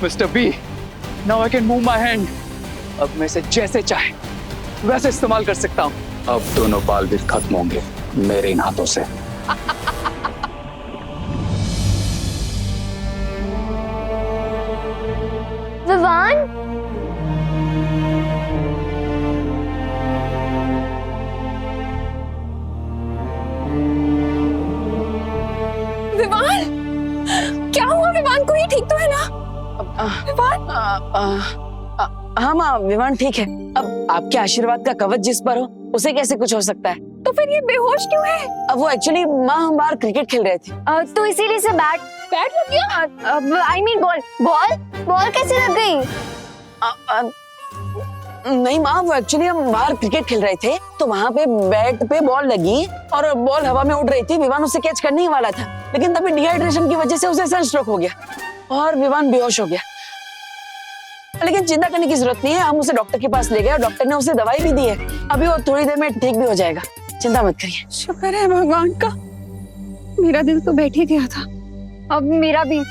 Mr. B, now I can move my hand. अब मैं इसे जैसे चाहे वैसे इस्तेमाल कर सकता हूँ। अब दोनों बाल भी खत्म होंगे मेरे इन हाथों से। विवान, विवान, क्या हुआ विवान को? ये ठीक तो है ना? विवान? हाँ माँ, विवान ठीक है। अब आपके आशीर्वाद का कवच जिस पर हो उसे कैसे कुछ हो सकता है? तो फिर ये बेहोश क्यों है? अब वो एक्चुअली माँ हम बाहर क्रिकेट खेल रहे थे। तो इसीलिए से बैट लग गया? I mean ball ball ball कैसे लग गई? नहीं माँ, वो एक्चुअली हम बाहर क्रिकेट खेल रहे थे तो वहाँ पे बैट पे बॉल लगी और बॉल हवा में उड़ रही थी। विवान उसे कैच करने ही वाला था, लेकिन तभी डिहाइड्रेशन की वजह से उसे सनस्ट्रोक हो गया और विवान बेहोश हो गया। लेकिन चिंता करने की जरूरत नहीं है, हम उसे डॉक्टर के पास ले गए और डॉक्टर ने उसे दवाई भी दी है। अभी वो थोड़ी देर में ठीक भी हो जाएगा, चिंता मत करिए। शुक्र है भगवान का, मेरा दिल तो बैठ ही गया था। अब मेरा भी।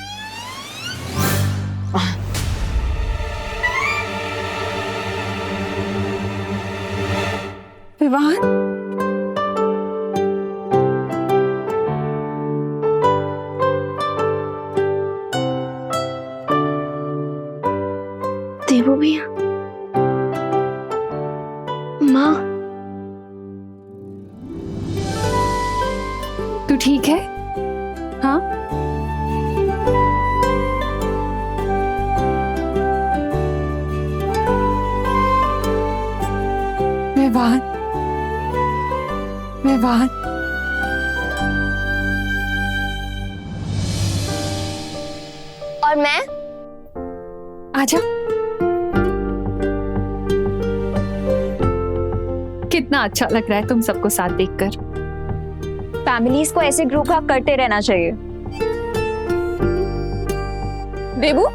विवान, देवू भैया, माँ, तू ठीक है? हाँ? विवान, विवान, और मैं? आजा। कितना अच्छा लग रहा है तुम सबको साथ देखकर। फैमिलीज को ऐसे ग्रुप हग करते रहना चाहिए। देवू,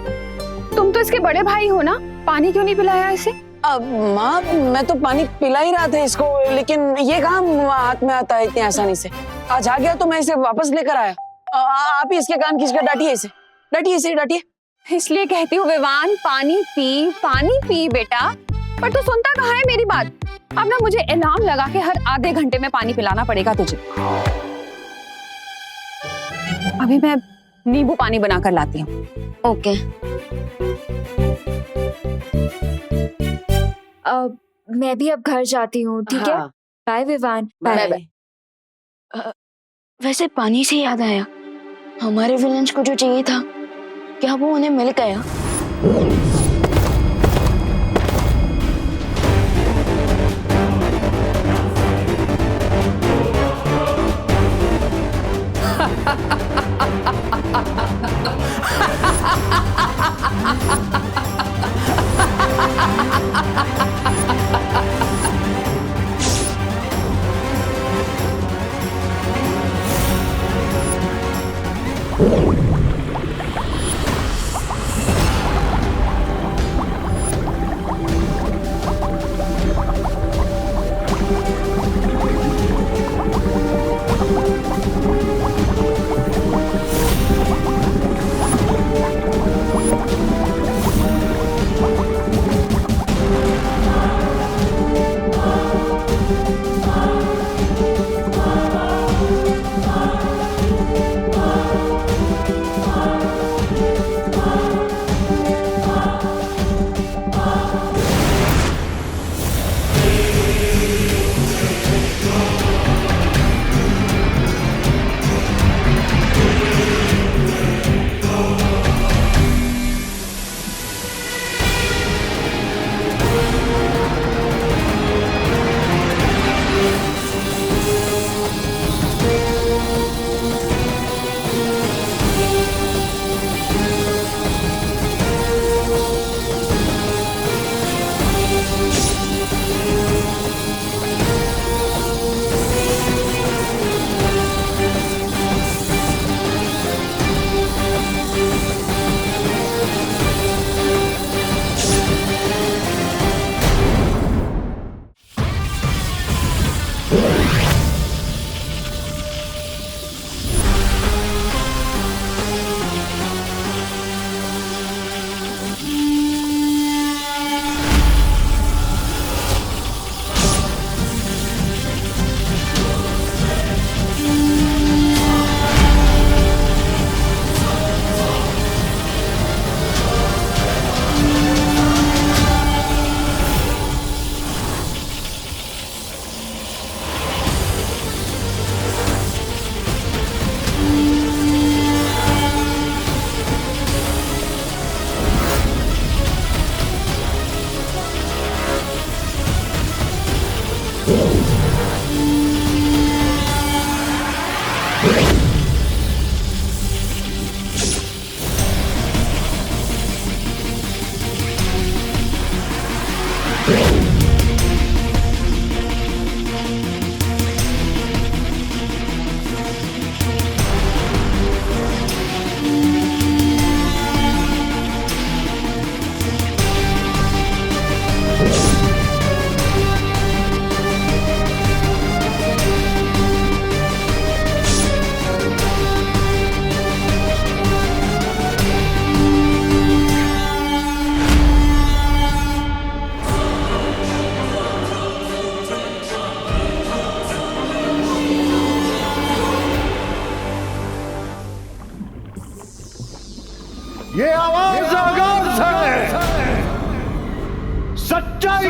तुम तो इसके बड़े भाई हो ना, पानी क्यों नहीं पिलाया इसे? अब माँ, मैं तो पानी पिला ही रहा था इसको, लेकिन ये कहाँ हाथ में आता है इतनी आसानी से। आज आ गया तो मैं इसे वापस लेकर आया। आप ही इसके कान खींचकर डांटिए इसे, डांटिए इसे, डांटिए। इसलिए कहती हूँ विवान, पानी पी बेटा। पर तू सुनता कहाँ है मेरी बात? अब ना मुझे अलार्म लगा के हर आधे घंटे में पानी पिलाना पड़ेगा तुझे। अभी मैं नींबू पानी बनाकर लाती हूँ। ओके। मैं भी अब घर जाती हूँ, ठीक है? हाँ। बाय विवान। बाय। वैसे पानी से याद आया, हमारे विलेंस को जो चाहिए था, क्या वो उन्हें मिल गया?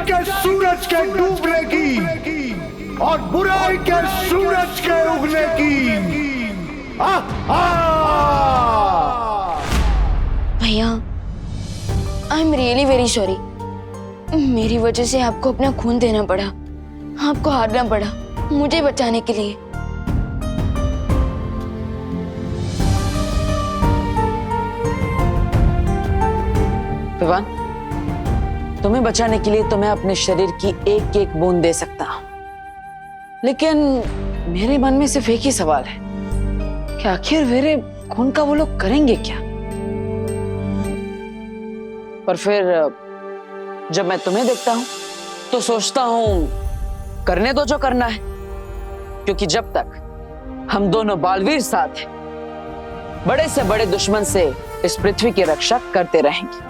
के सूरज के डूबने की और बुराई के सूरज के उगने की। भैया, I am really very sorry. मेरी वजह से आपको अपना खून देना पड़ा, आपको हारना पड़ा मुझे बचाने के लिए। विवान, तुम्हें बचाने के लिए तो मैं अपने शरीर की एक एक बूंद दे सकता हूं, लेकिन मेरे मन में सिर्फ एक ही सवाल है कि आखिर मेरे खून का वो लोग करेंगे क्या? पर फिर जब मैं तुम्हें देखता हूं तो सोचता हूं करने दो जो करना है, क्योंकि जब तक हम दोनों बालवीर साथ हैं, बड़े से बड़े दुश्मन से इस पृथ्वी की रक्षा करते रहेंगे।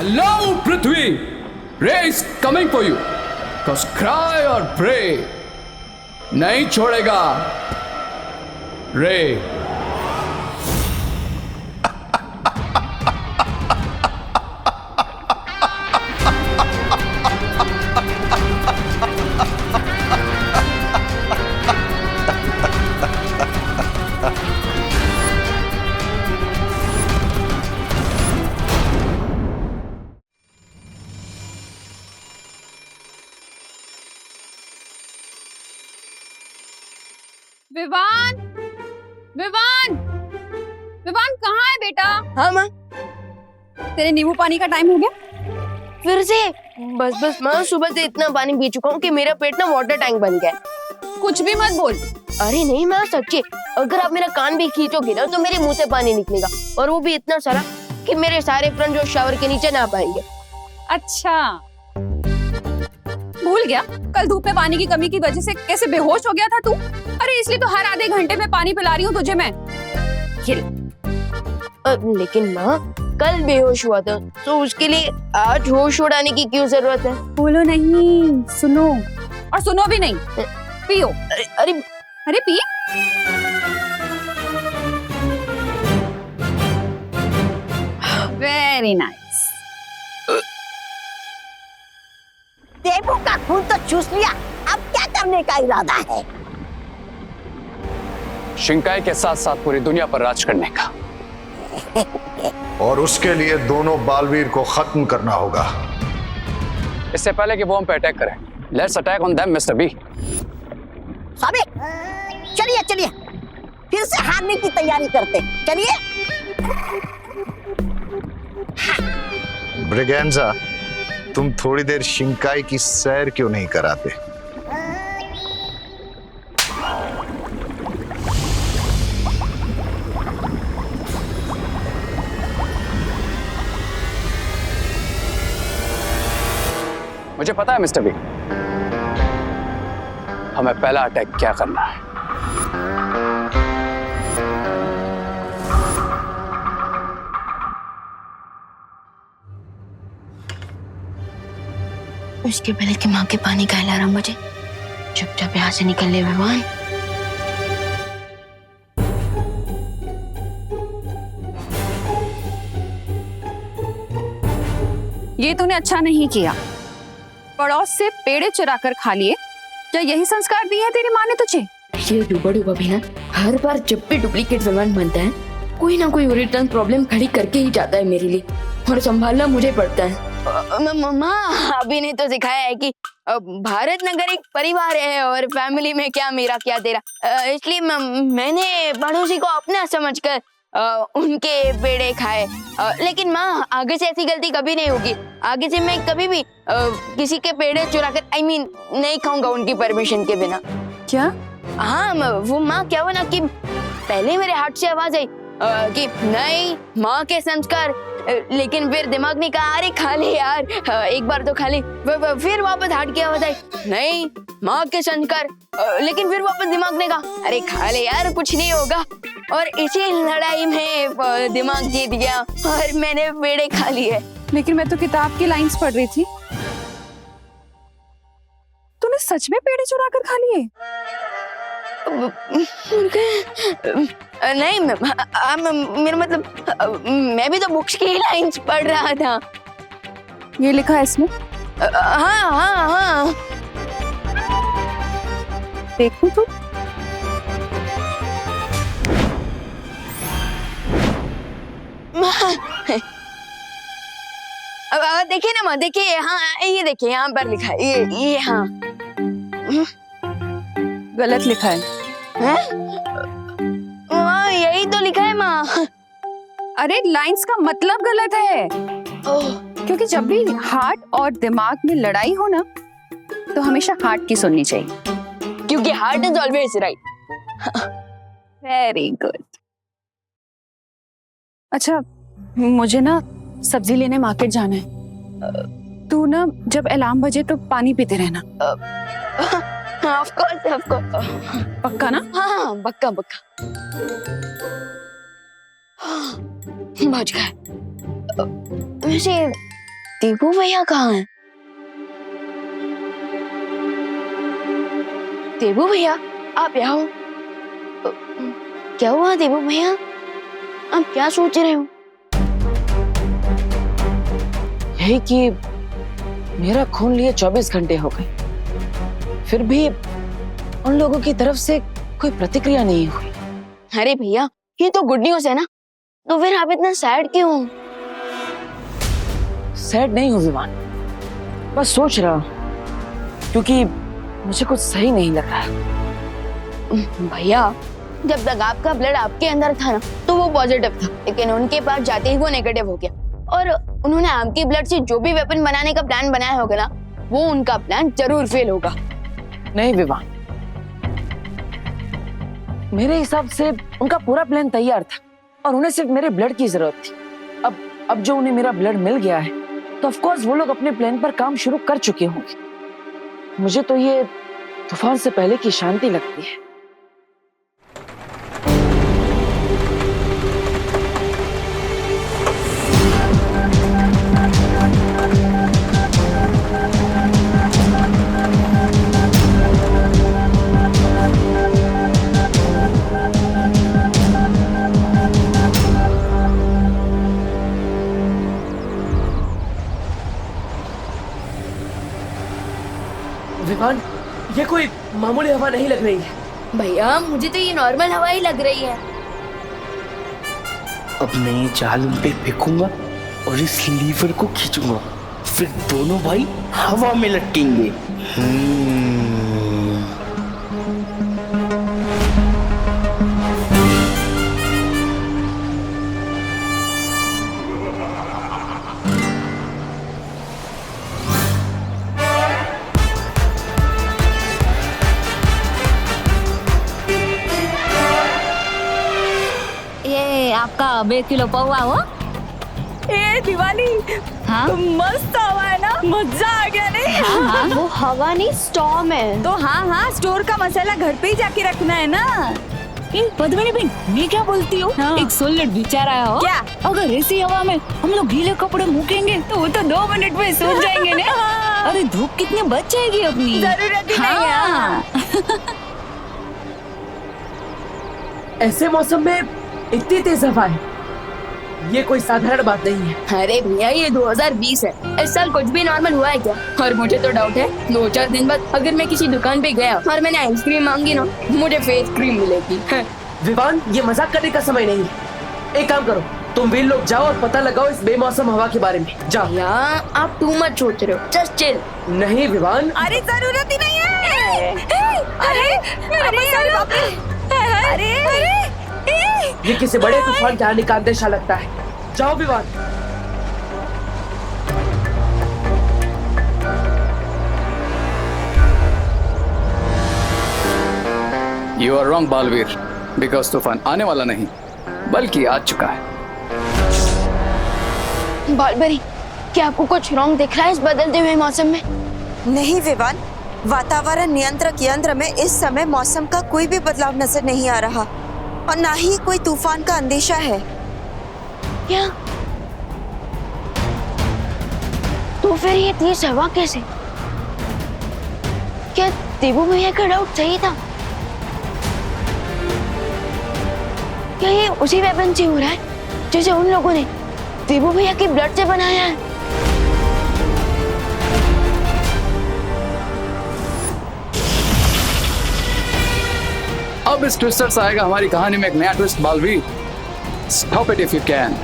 Hello, Prithvi! Ray is coming for you. Cause cry or pray. नहीं छोड़ेगा Ray. विवान, विवान, विवान कहाँ है बेटा? हाँ माँ, तेरे नींबू पानी का टाइम हो गया? फिर से? बस माँ, सुबह से इतना पानी पी चुका हूँ कि मेरा पेट ना वाटर टैंक बन गया है। कुछ भी मत बोल। अरे नहीं माँ, सच्ची, अगर आप मेरा कान भी खींचोगे ना तो मेरे मुंह से पानी निकलेगा, और वो भी इतना सारा कि मेरे सारे फ्रेंड जो शावर के नीचे ना पाएंगे। अच्छा, भूल गया कल धूप में पानी की कमी की वजह से कैसे बेहोश हो गया था तू? अरे इसलिए तो हर आधे घंटे में पानी पिला रही हूँ तुझे मैं। ये ले। लेकिन माँ, कल बेहोश हुआ था तो उसके लिए आज होश उड़ाने की क्यों जरूरत है? बोलो नहीं, सुनो, और सुनो भी नहीं, पियो। अरे अरे पी। Very nice. देवों का खून तो चूस लिया, अब क्या करने का इरादा है? शिंकाई के साथ साथ पूरी दुनिया पर राज करने का। और उसके लिए दोनों बालवीर को खत्म करना होगा। इससे पहले कि वो हम पे अटैक करें, let's attack on them mister B. Sabik, चलिए चलिए, फिर से हारने की तैयारी करते, चलिए। ब्रिगेंजा, तुम थोड़ी देर शिंकाई की सैर क्यों नहीं कराते? मुझे पता है मिस्टर बी, हमें पहला अटैक क्या करना है। उसके पहले कि माँ के पानी का अलार्म बजे, चुपचाप यहाँ से निकल ले भगवान। ये तूने अच्छा नहीं किया, पड़ोस से पेड़े चुरा कर खा लिए। क्या यही संस्कार दिए हैं तेरी माँ ने तुझे? ये डूबा डूबा भी ना, हर बार जब भी डुप्लीकेट विमान बनता है कोई ना कोई रिटर्न प्रॉब्लम खड़ी करके ही जाता है मेरे लिए, और संभालना मुझे पड़ता है। माँ अभी ने तो सिखाया है कि भारत नगर एक परिवार है और फैमिली में क्या मेरा क्या तेरा, इसलिए मैंने पड़ोसी को अपना समझकर उनके पेड़े खाए। लेकिन माँ आगे से ऐसी गलती कभी नहीं होगी। आगे से मैं कभी भी किसी के पेड़े चुराकर नहीं खाऊंगा उनकी परमिशन के बिना। क्या? हाँ वो माँ क्या हुआ ना कि पहले मेरे हार्ट से आवाज आई कि नहीं माँ के संस्कार, लेकिन फिर दिमाग ने कहा अरे खा ले यार, एक बार तो खा ले। फिर वापस हार्ट की आवाज आई नहीं माँ के संस्कार, लेकिन फिर वापस दिमाग ने कहा अरे खा ले यार कुछ नहीं होगा। और इसी लड़ाई में दिमाग जीत गया और मैंने पेड़े खा लिए। लेकिन मैं तो किताब की लाइंस पढ़ रही थी। तूने सच में पेड़े चुरा कर खा लिए? नहीं मेरा मतलब मैं भी तो बुक्स की लाइंस पढ़ रहा था। ये लिखा है इसमें? हाँ हाँ हाँ। देखूं तू? अब देखिए ना माँ, देखिए हाँ ये देखिए यहाँ पर लिखा है ये हाँ। गलत लिखा है। माँ यही तो लिखा है माँ। अरे लाइंस का मतलब गलत है। क्योंकि जब भी हार्ट और दिमाग में लड़ाई हो ना तो हमेशा हार्ट की सुननी चाहिए, क्योंकि heart is always right. Very good. अच्छा मुझे ना सब्जी लेने मार्केट जाना है। तू ना जब अलार्म बजे तो पानी पीते रहना। Of course. पक्का ना? हाँ पक्का। बच गए। वैसे देवू भैया कहाँ हैं? देवू भैया आप यहाँ हो? क्या हुआ देवू भैया, आप क्या सोच रहे हो? यही कि मेरा खून लिए 24 घंटे हो गए, फिर भी उन लोगों की तरफ से कोई प्रतिक्रिया नहीं हुई। अरे भैया ये तो गुड न्यूज है ना, तो फिर आप इतना सैड क्यों? सैड नहीं हूँ विवान, बस सोच रहा हूँ क्योंकि मुझे कुछ सही नहीं लग रहा। भैया जब तक आपका ब्लड आपके अंदर था ना तो वो पॉजिटिव था, लेकिन उनके पास जाते ही वो नेगेटिव हो गया और उन्होंने आपके ब्लड से जो भी वेपन बनाने का प्लान बनाया होगा ना वो उनका प्लान जरूर फेल होगा। नहीं विवान, मेरे हिसाब से उनका पूरा प्लान तैयार था और उन्हें सिर्फ मेरे ब्लड की जरूरत थी। अब जो उन्हें मेरा ब्लड मिल गया है तो ऑफ कोर्स वो लोग अपने प्लान पर काम शुरू कर चुके होंगे। मुझे तो ये तूफान से पहले की शांति लगती है। विवान ये कोई मामूली हवा नहीं लग रही है। भैया मुझे तो ये नॉर्मल हवा ही लग रही है। अब मैं ये जाल उन पे फेंकूंगा और इस लीवर को खींचूंगा, फिर दोनों भाई हवा में लटकेंगे। आपका 1 किलो पौवा हो। ए दिवाली हाँ? मस्त हवा है ना, मजा आ गया नहीं? हाँ? वो हवा नहीं स्टॉर्म है। तो हाँ स्टोर का मसाला घर पे ही जाके रखना है ना। पद्मिनी बहन ये क्या बोलती हो? हाँ। एक सोलट विचार आया हो। क्या? अगर ऐसी हवा में हम लोग गीले कपड़े मूकेंगे तो वो तो 2 मिनट में सूख जाएंगे ना। अरे धूप कितनी बच जाएगी अपनी। जरूरत ही नहीं है। ऐसे मौसम में इतनी तेज हवा है, ये कोई साधारण बात नहीं है। अरे भैया ये 2020 है, इस साल कुछ भी नॉर्मल हुआ है क्या? और मुझे तो डाउट है 2-4 दिन बाद अगर मैं किसी दुकान पे गया और मैंने आइसक्रीम मांगी ना मुझे फेस क्रीम मिलेगी। विवान ये मजाक करने का समय नहीं है। एक काम करो, तुम वीर लोग जाओ और पता लगाओ इस बेमौसम हवा के बारे में। जाओ। भैया आप टू मच सोच रहे हो, जस्ट चिल। नहीं विवान, अरे जरूरत ही नहीं है। अरे अरे अरे ये किसी बड़े तूफान के आने का अंदेशा लगता है। जाओ Vivaan. You are wrong Baalveer, because तूफान आने वाला नहीं बल्कि आ चुका है। बालबरी, क्या आपको कुछ रॉन्ग दिख रहा है इस बदलते हुए मौसम में? नहीं विवान, वातावरण नियंत्रक यंत्र में इस समय मौसम का कोई भी बदलाव नजर नहीं आ रहा और ना ही कोई तूफान का अंदेशा है। क्या? तो फिर ये तेज हवा कैसे? क्या देवू भैया का डाउट सही था? क्या ये उसी वेपन से हो रहा है जैसे उन लोगों ने देवू भैया के ब्लड से बनाया है? अब इस ट्विस्टर से आएगा हमारी कहानी में एक नया twist Baalveer. Stop it if you can.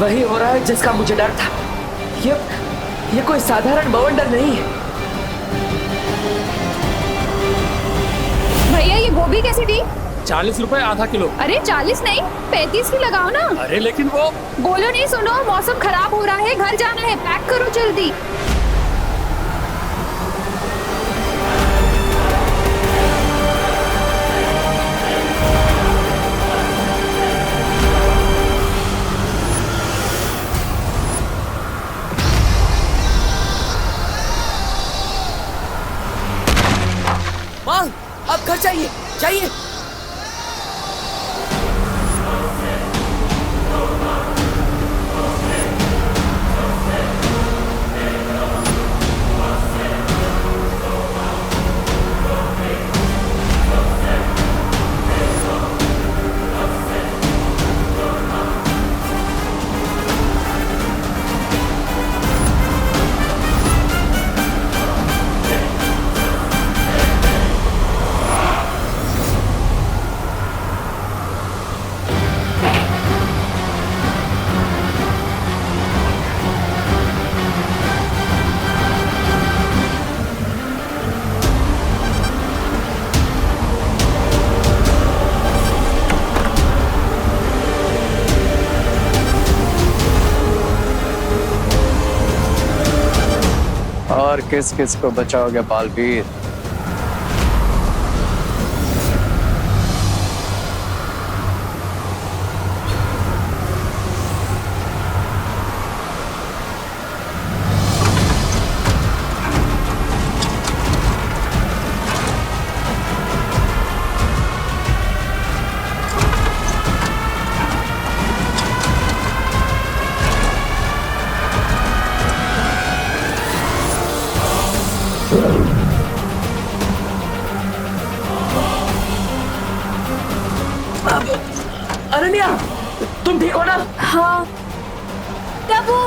वही हो रहा है जिसका मुझे डर था। ये कोई साधारण बवंडर नहीं है। भैया ये गोभी कैसे दी? 40 रुपए आधा किलो। अरे 40 नहीं 35 की लगाओ ना। अरे लेकिन वो बोलो नहीं, सुनो मौसम खराब हो रहा है, घर जाना है, पैक करो जल्दी। माँ, अब घर जाइए, जाइए। और किस किस को बचाओगे बालवीर? अनन्या, तुम ठीक हो ना? हाँ तब वो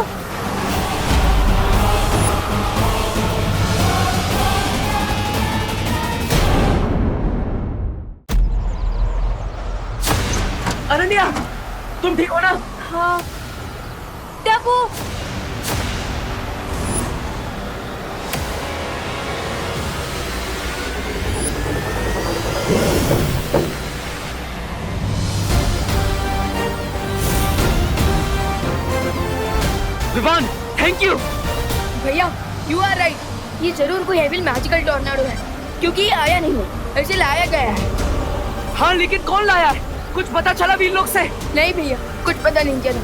अनन्या, तुम ठीक हो ना? हाँ तब वो विवान, थैंक यू। भैया यू आर राइट, ये जरूर कोई हेवी मैजिकल टॉर्नेडो है क्योंकि ये आया नहीं है, इसे लाया गया है। हाँ लेकिन कौन लाया है? कुछ पता चला वीर लोग से? नहीं भैया, कुछ पता नहीं चला,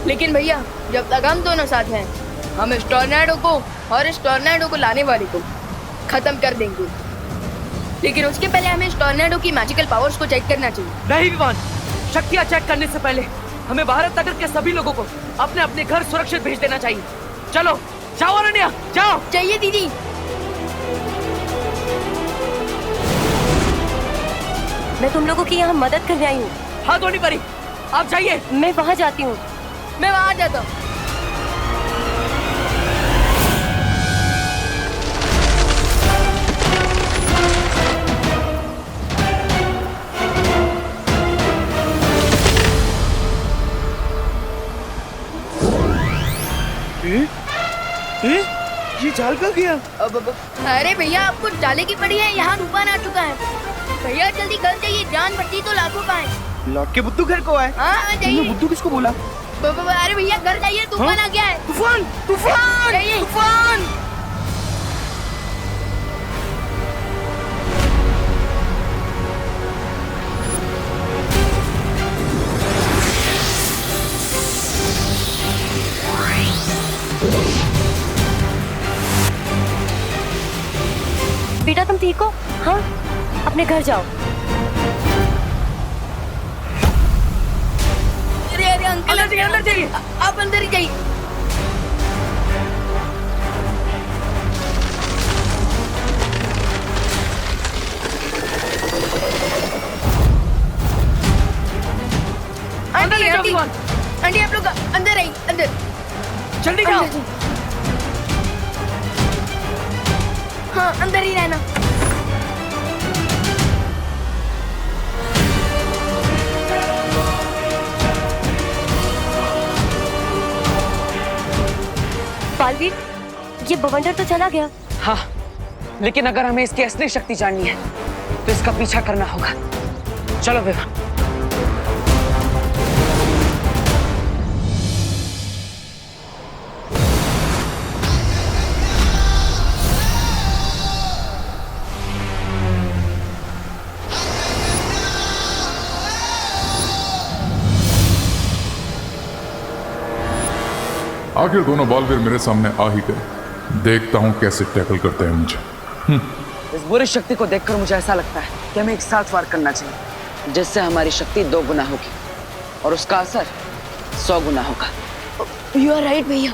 लेकिन भैया जब तक हम दोनों साथ हैं हम इस टॉर्नेडो को और इस टॉर्नेडो को लाने वाले को खत्म कर देंगे। लेकिन उसके पहले हमें इस टॉर्नेडो की मैजिकल पावर्स को चेक करना चाहिए। नहीं विवान, शक्तियाँ चेक करने से पहले हमें भारत नगर के सभी लोगों को अपने अपने घर सुरक्षित भेज देना चाहिए। चलो जाओ अनन्या, जाओ। चाहिए दीदी। मैं तुम लोगों की यहाँ मदद करने आई हूँ। हाँ धोनी परी, आप जाइए। मैं वहाँ जाती हूँ। मैं वहां जाता हूँ। चाल का गया? अरे भैया आपको डाले की पड़ी है, यहाँ तूफान आ चुका है। भैया जल्दी घर जाइए, जान बची तो लाखों का है। लौट के बुद्धू घर को आए। हाँ जाइए। बुद्धू किसको बोला? अरे भैया घर जाइए, तूफान आ गया है। तूफान तूफान जाइए। तूफान। बेटा तुम ठीक हो? हाँ, अपने घर जाओ। अरे अरे अंकल अंदर जाइए, आप अंदर ही जाइए। आंटी आंटी आंटी आप लोग अंदर आइए, अंदर जल्दी जाओ। हाँ अंदर ही रहना। बालवीर, ये बवंडर तो चला गया। हाँ, लेकिन अगर हमें इसकी असली शक्ति जाननी है तो इसका पीछा करना होगा। चलो विवान। आखिर दोनों बालवीर मेरे सामने आ ही गए। देखता हूं कैसे टैकल करते हैं मुझे। इस बुरी शक्ति को देखकर मुझे ऐसा लगता है कि हमें एक साथ वार करना चाहिए, जिससे हमारी शक्ति 2 गुना होगी और उसका असर 100 गुना होगा। यू आर राइट भैया।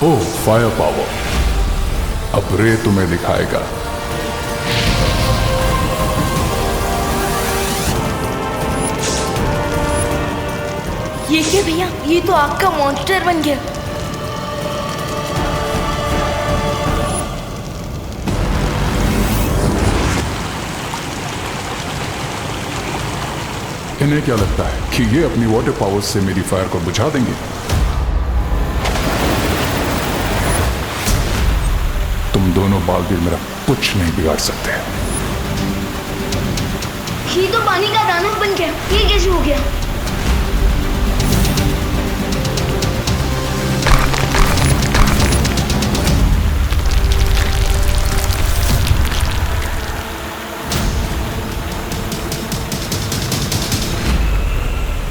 ओह फायर पावर, अब रे तुम्हें दिखाएगा। ये क्या भैया, ये तो आग का मॉन्स्टर बन गया। इन्हें क्या लगता है कि ये अपनी वाटर पावर से मेरी फायर को बुझा देंगे? तुम दोनों बालवीर मेरा कुछ नहीं बिगाड़ सकते। ये तो पानी का दानव बन गया, ये कैसे हो गया?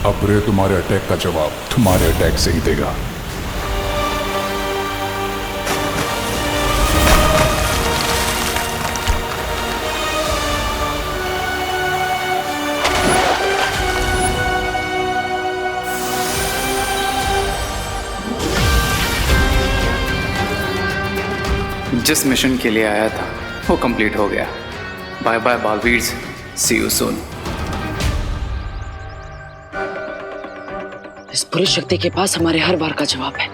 अब रे तुम्हारे अटैक का जवाब तुम्हारे अटैक से ही देगा। जिस मिशन के लिए आया था वो कंप्लीट हो गया। Bye bye Baalveer, see you soon. इस बुरी शक्ति के पास हमारे हर बार का जवाब है।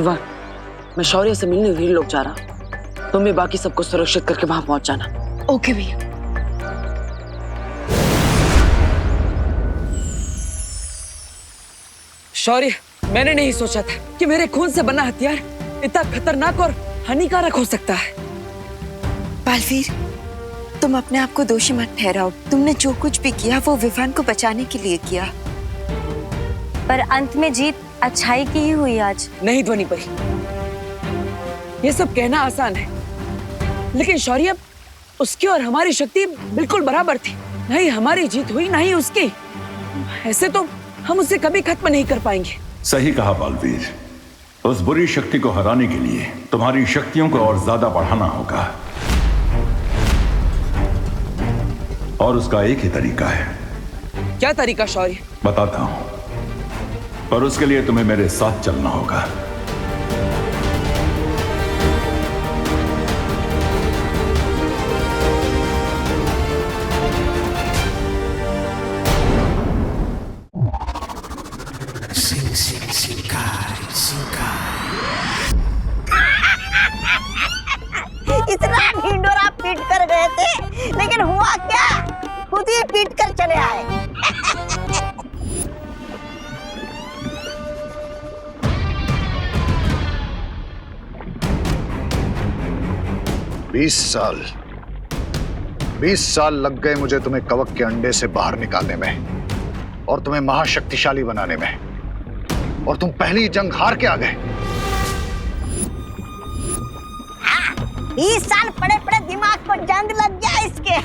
वाह, मैं शौर्य से मिलने वीर लोग जा रहा हूँ। तुम भी बाकी सबको सुरक्षित करके वहां पहुंच जाना। ओके भैया। शौर्य, मैंने नहीं सोचा था कि मेरे खून से बना हथियार इतना खतरनाक और हानिकारक हो सकता है। बालवीर, तुम अपने आप को दोषी मत ठहराओ। तुमने जो कुछ भी किया वो विवान को बचाने के लिए किया। पर अंत में जीत अच्छाई की ही हुई आज। नहीं ध्वनि परी, ये सब कहना आसान है, लेकिन शौर्य, उसकी और हमारी शक्ति बिल्कुल बराबर थी। नहीं हमारी जीत हुई, ना ही उसकी। ऐसे तो हम उसे कभी खत्म नहीं कर पाएंगे। सही कहा बालवीर। उस बुरी शक्ति को हराने के लिए तुम्हारी शक्तियों को और ज्यादा बढ़ाना होगा, और उसका एक ही तरीका है। क्या तरीका शौर्य? बताता हूं, पर उसके लिए तुम्हें मेरे साथ चलना होगा। इतना ढिंडोरा पीट कर गए थे, लेकिन हुआ क्या? खुद ही पीट कर चले आए। 20 साल लग गए मुझे तुम्हें कवक के अंडे से बाहर निकालने में और तुम्हें महाशक्तिशाली बनाने में, और तुम पहली जंग हार के आ गए। 20 साल पड़े पड़े दिमाग को जंग लग गया इसके।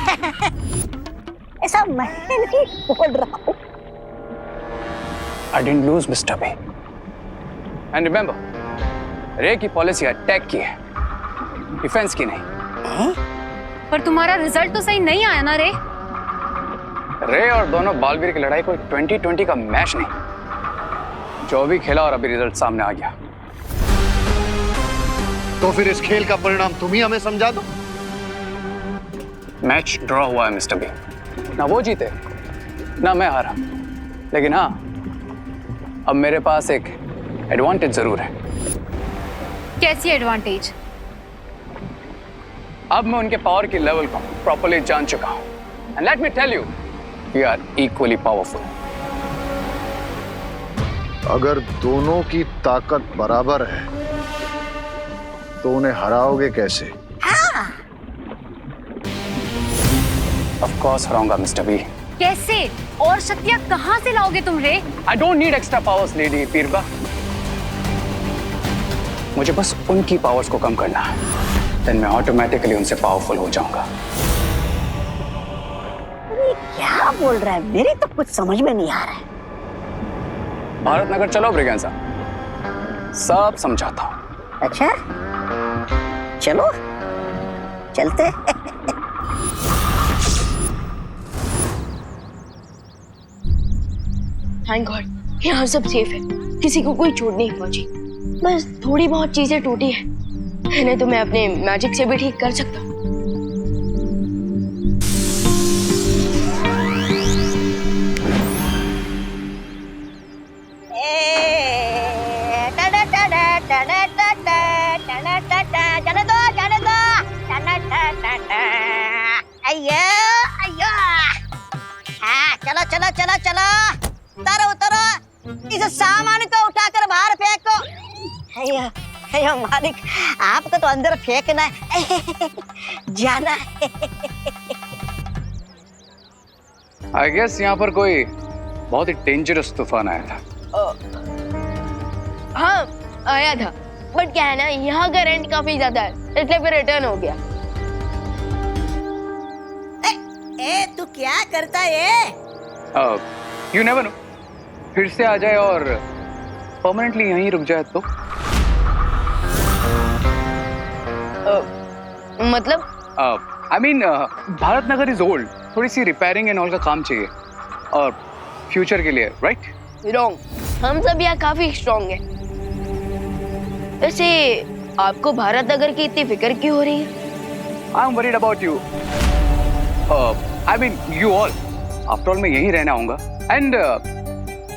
ऐसा मैं नहीं बोल रहा हूँ। I didn't lose, Mr. B. And remember, रे की पॉलिसी अटैक की है, डिफेंस की नहीं। पर तुम्हारा रिजल्ट तो सही नहीं आया ना रे। रे और दोनों बालवीर की लड़ाई कोई 2020 का मैच नहीं, जो भी खेला और अभी रिजल्ट सामने आ गया। तो फिर इस खेल का परिणाम तुम ही हमें समझा दो। मैच ड्रॉ हुआ है मिस्टर बी, ना वो जीते ना मैं हारा, लेकिन हाँ अब मेरे पास एक एडवांटेज जरूर है। कैसी एडवांटेज? अब मैं उनके पावर की लेवल को प्रॉपर्ली जान चुका हूं, and let me tell you, we are equally powerful. अगर दोनों की ताकत बराबर है तो उन्हें हराओगे कैसे? ऑफ कोर्स हराऊंगा मिस्टर बी। कैसे? और शक्तियां कहां से लाओगे तुम रे? I don't need extra powers lady पीरबा, मुझे बस उनकी पावर्स को कम करना है, देन मैं ऑटोमेटिकली उनसे पावरफुल हो जाऊंगा। क्या बोल रहा है? मेरी तो कुछ समझ में नहीं आ रहा है। भारत नगर चलो ब्रिगेंजा, सब समझाता हूं। अच्छा चलो चलते। थैंक गॉड यहाँ सब सेफ है, किसी को कोई चोट नहीं पहुंची। बस थोड़ी बहुत चीजें टूटी है, इन्हें तो मैं अपने मैजिक से भी ठीक कर सकता हूँ। चलो चलो चलो चलो, उतरो उतरो, इस सामान को उठाकर बाहर फेंको। अयो अयो मालिक, आपको तो अंदर फेंकना है, जाना है। आई गेस यहाँ पर कोई बहुत ही डेंजरस तूफान आया था। हाँ आया था, बट क्या है ना, यहाँ का रेंट काफी ज्यादा है, इसलिए फिर रिटर्न हो गया। ए तू क्या करता है? यू नेवर नो, फिर से आ जाए और परमानेंटली यहीं रुक जाए तो। मतलब? I mean Bharat Nagar is old, थोड़ी सी रिपेयरिंग एंड ऑल का काम चाहिए, और फ्यूचर के लिए, राइट? रॉन्ग, हम सब यहाँ काफी स्ट्रॉन्ग हैं। वैसे आपको भारत नगर की इतनी फिक्र क्यों हो रही है? I am worried about you, I mean you all. After all मैं यहीं रहना आऊंगा, एंड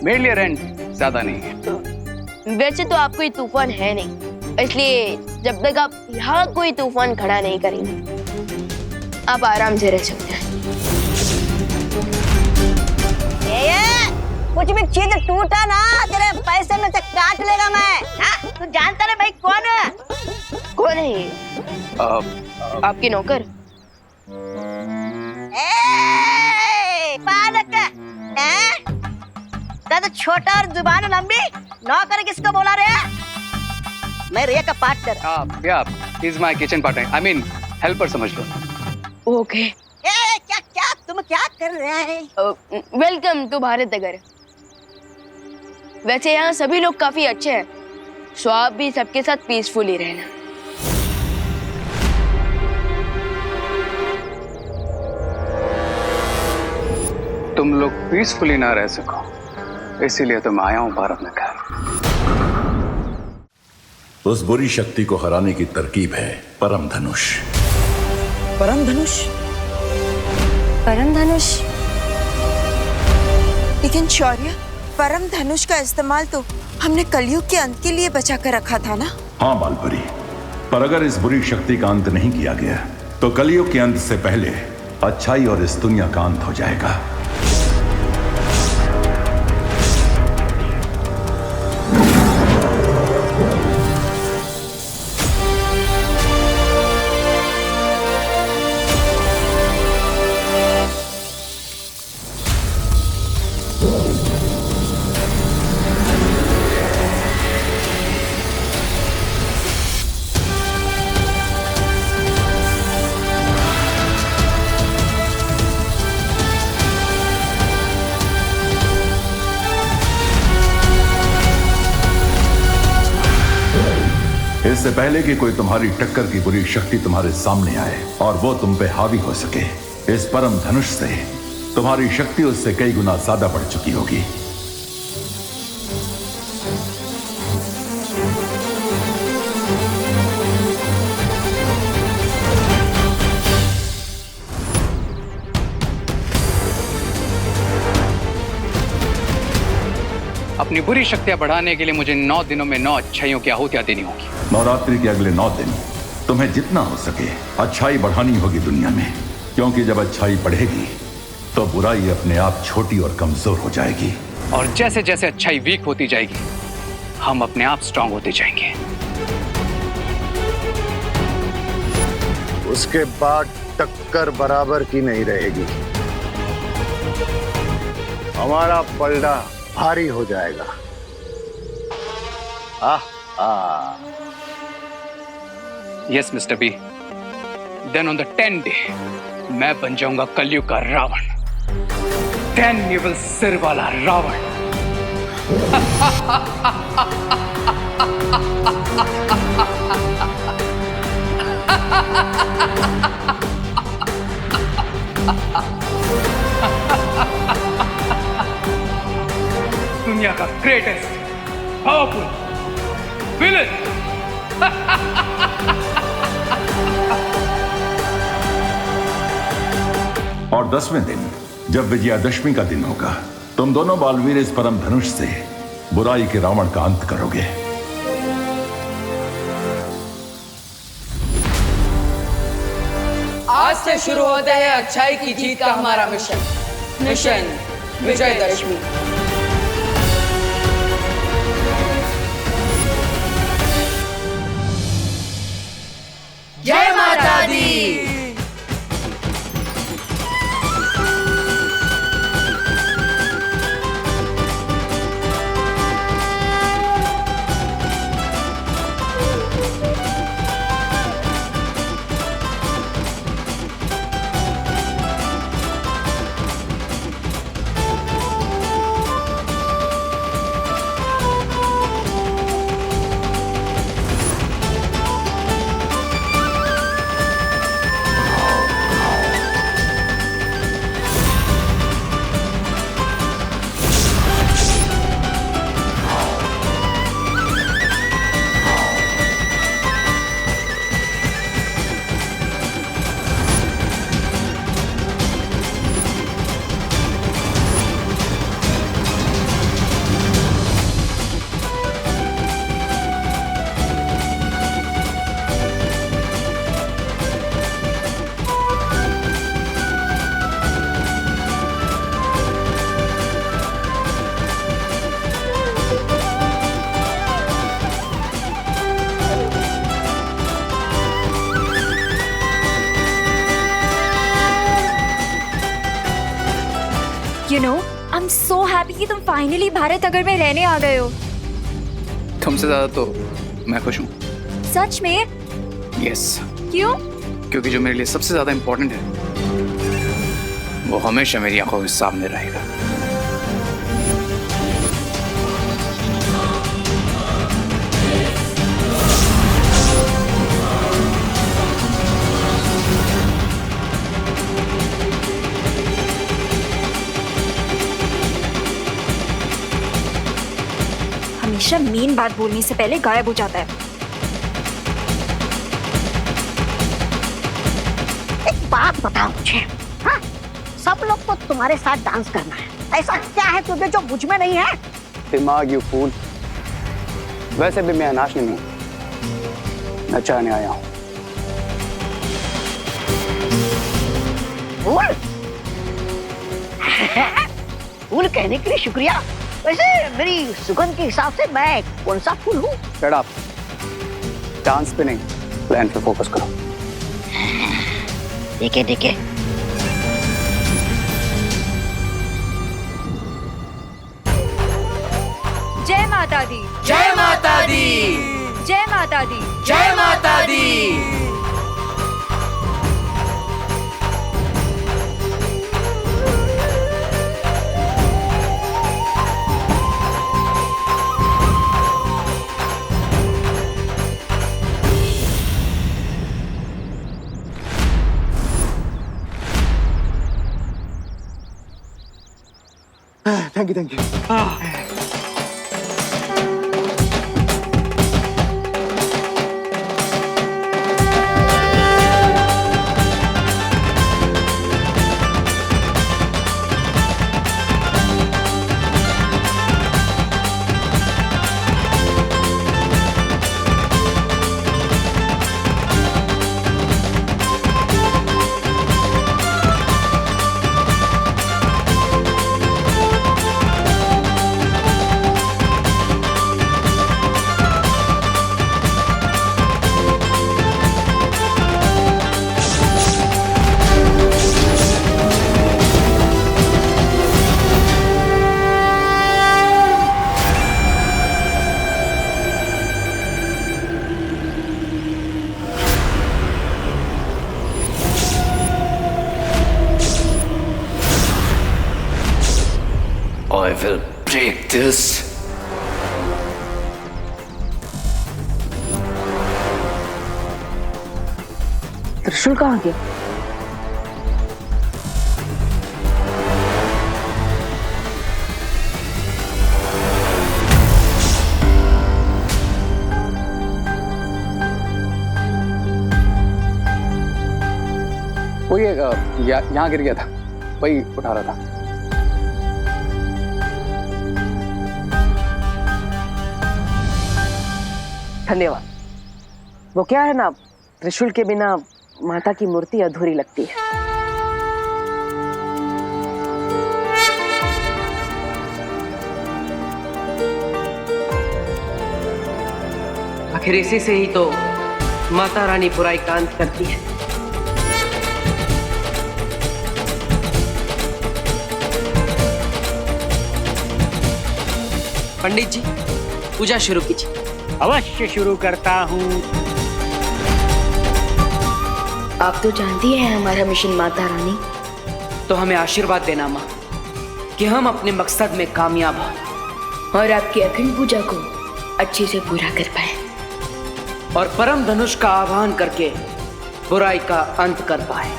मेरे लिए रेंट ज्यादा नहीं है। वैसे तो आप कोई तूफान है नहीं, इसलिए जब तक आप यहाँ कोई तूफान खड़ा नहीं करेंगे, आप आराम से रह सकते हैं। कुछ भी चीज टूटा ना, तेरे पैसे में से काट लेगा मैं। तू जानता है भाई कौन है? कौन है ये? आपके नौकर? तो छोटा और जुबान लंबी, नौकर किसको बोला रे? मैं रिया का पार्टनर। या he is my kitchen partner, I mean helper समझ लो। ओके। क्या क्या तुम क्या कर रहे हैं? Welcome to Bharat Nagar. वैसे यहाँ सभी लोग काफी अच्छे हैं, सो आप भी सबके साथ पीसफुली रहना। तुम लोग पीसफुली ना रह सको, इसीलिए तो मैं आया हूं भारत नगर। उस बुरी शक्ति को हराने की तरकीब है परम धनुष। परम धनुष? परम धनुष? लेकिन शौर्य, परम धनुष का इस्तेमाल तो हमने कलयुग के अंत के लिए बचा कर रखा था ना? हाँ बालपरी, पर अगर इस बुरी शक्ति का अंत नहीं किया गया तो कलयुग के अंत से पहले अच्छाई और इस दुनिया का अंत हो जाएगा। इससे पहले कि कोई तुम्हारी टक्कर की बुरी शक्ति तुम्हारे सामने आए और वो तुम पे हावी हो सके, इस परम धनुष से तुम्हारी शक्ति उससे कई गुना ज्यादा बढ़ चुकी होगी। अपनी बुरी शक्तियां बढ़ाने के लिए मुझे 9 दिनों में 9 अच्छाइयों की आहुतियां देनी होगी। नवरात्रि के अगले 9 दिन तुम्हें जितना हो सके अच्छाई बढ़ानी होगी दुनिया में, क्योंकि जब अच्छाई बढ़ेगी तो बुराई अपने आप छोटी और कमजोर हो जाएगी। और जैसे जैसे अच्छाई वीक होती जाएगी, हम अपने आप स्ट्रांग होते जाएंगे। उसके बाद टक्कर बराबर की नहीं रहेगी। हमारा पलड़ा भारी हो जाएगा। Yes mister B, then on the 10th day मैं बन जाऊंगा कलयुग का रावण। 10 निवल सिर वाला रावण। दुनिया का ग्रेटेस्ट पावरफुल विलन। और 10वें दिन जब विजयादशमी का दिन होगा, तुम दोनों बालवीर इस परम धनुष से बुराई के रावण का अंत करोगे। आज से शुरू होता है अच्छाई की जीत का हमारा मिशन विजयदशमी। जय माता दी। You know, I'm so happy कि तुम फाइनली भारत नगर में रहने आ गए हो। तुमसे ज्यादा तो मैं खुश हूँ। सच में? यस। क्यों? क्योंकि जो मेरे लिए सबसे ज्यादा इंपॉर्टेंट है वो हमेशा मेरी आंखों के सामने रहेगा। हमेशा मेन बात बोलने से पहले गायब हो जाता है। एक बात बताओ मुझे, हाँ? सब लोग को तुम्हारे साथ डांस करना है, ऐसा क्या है तुझे जो मुझ में नहीं है? दिमाग यू फूल। वैसे भी मैं नाचने नहीं, नचाने आया हूँ। फूल फूल कहने के लिए शुक्रिया। वैसे मेरी सुगंध के हिसाब से मैं कौन सा फूल हूँ? शट अप, डांस पे नहीं, प्लान पे फोकस करो। ठीक है ठीक है। जय माता दी, जय माता दी, जय माता दी, जय माता दी। Thank you, thank you. I will break this. त्रिशूल कहाँ गया? वो ये यहाँ गिर गया था, वही उठा रहा था। धन्यवाद। वो क्या है ना, त्रिशूल के बिना माता की मूर्ति अधूरी लगती है। आखिर इसी से ही तो माता रानी बुराई का अंत करती है। पंडित जी, पूजा शुरू कीजिए। अवश्य शुरू करता हूँ। आप तो जानती हैं हमारा मिशन माता रानी। तो हमें आशीर्वाद देना माँ कि हम अपने मकसद में कामयाब हों और आपकी अखंड पूजा को अच्छे से पूरा कर पाए और परम धनुष का आह्वान करके बुराई का अंत कर पाए।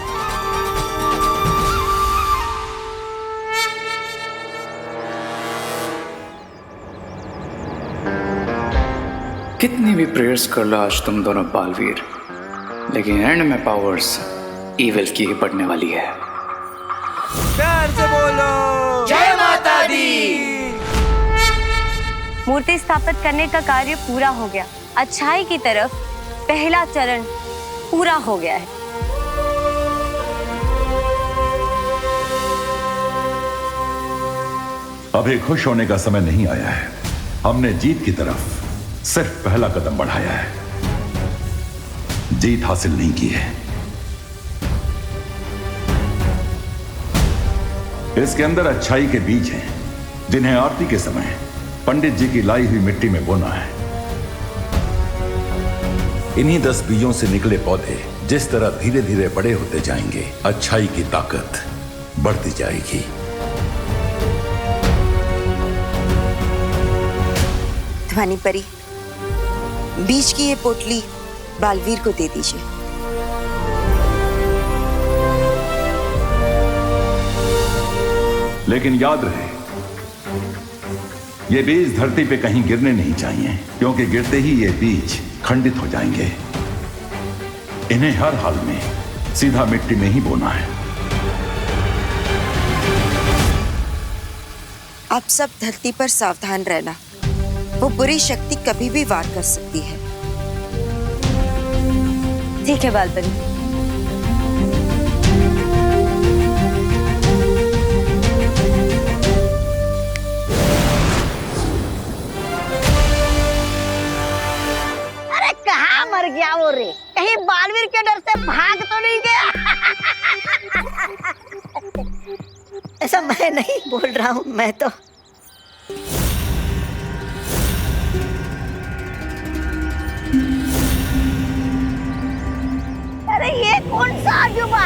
कितनी भी प्रेयर्स कर लो आज तुम दोनों बालवीर, लेकिन एंड में पावर्स इविल की ही पड़ने वाली है। प्यार से बोलो जय माता दी। मूर्ति स्थापित करने का कार्य पूरा हो गया। अच्छाई की तरफ पहला चरण पूरा हो गया है। अभी खुश होने का समय नहीं आया है। हमने जीत की तरफ सिर्फ पहला कदम बढ़ाया है, जीत हासिल नहीं की है। इसके अंदर अच्छाई के बीज हैं, जिन्हें आरती के समय पंडित जी की लाई हुई मिट्टी में बोना है। इन्हीं 10 बीजों से निकले पौधे जिस तरह धीरे धीरे बड़े होते जाएंगे, अच्छाई की ताकत बढ़ती जाएगी। ध्वनि परी, बीज की ये पोटली बालवीर को दे दीजिए। लेकिन याद रहे, ये बीज धरती पे कहीं गिरने नहीं चाहिए, क्योंकि गिरते ही ये बीज खंडित हो जाएंगे। इन्हें हर हाल में सीधा मिट्टी में ही बोना है। आप सब धरती पर सावधान रहना, वो बुरी शक्ति कभी भी वार कर सकती है। ठीक है बालपरी। क्या बोल रही? कहीं बालवीर के डर से भाग तो नहीं गया? ऐसा मैं नहीं बोल रहा हूँ, मैं तो अरे ये कौन सा अजूबा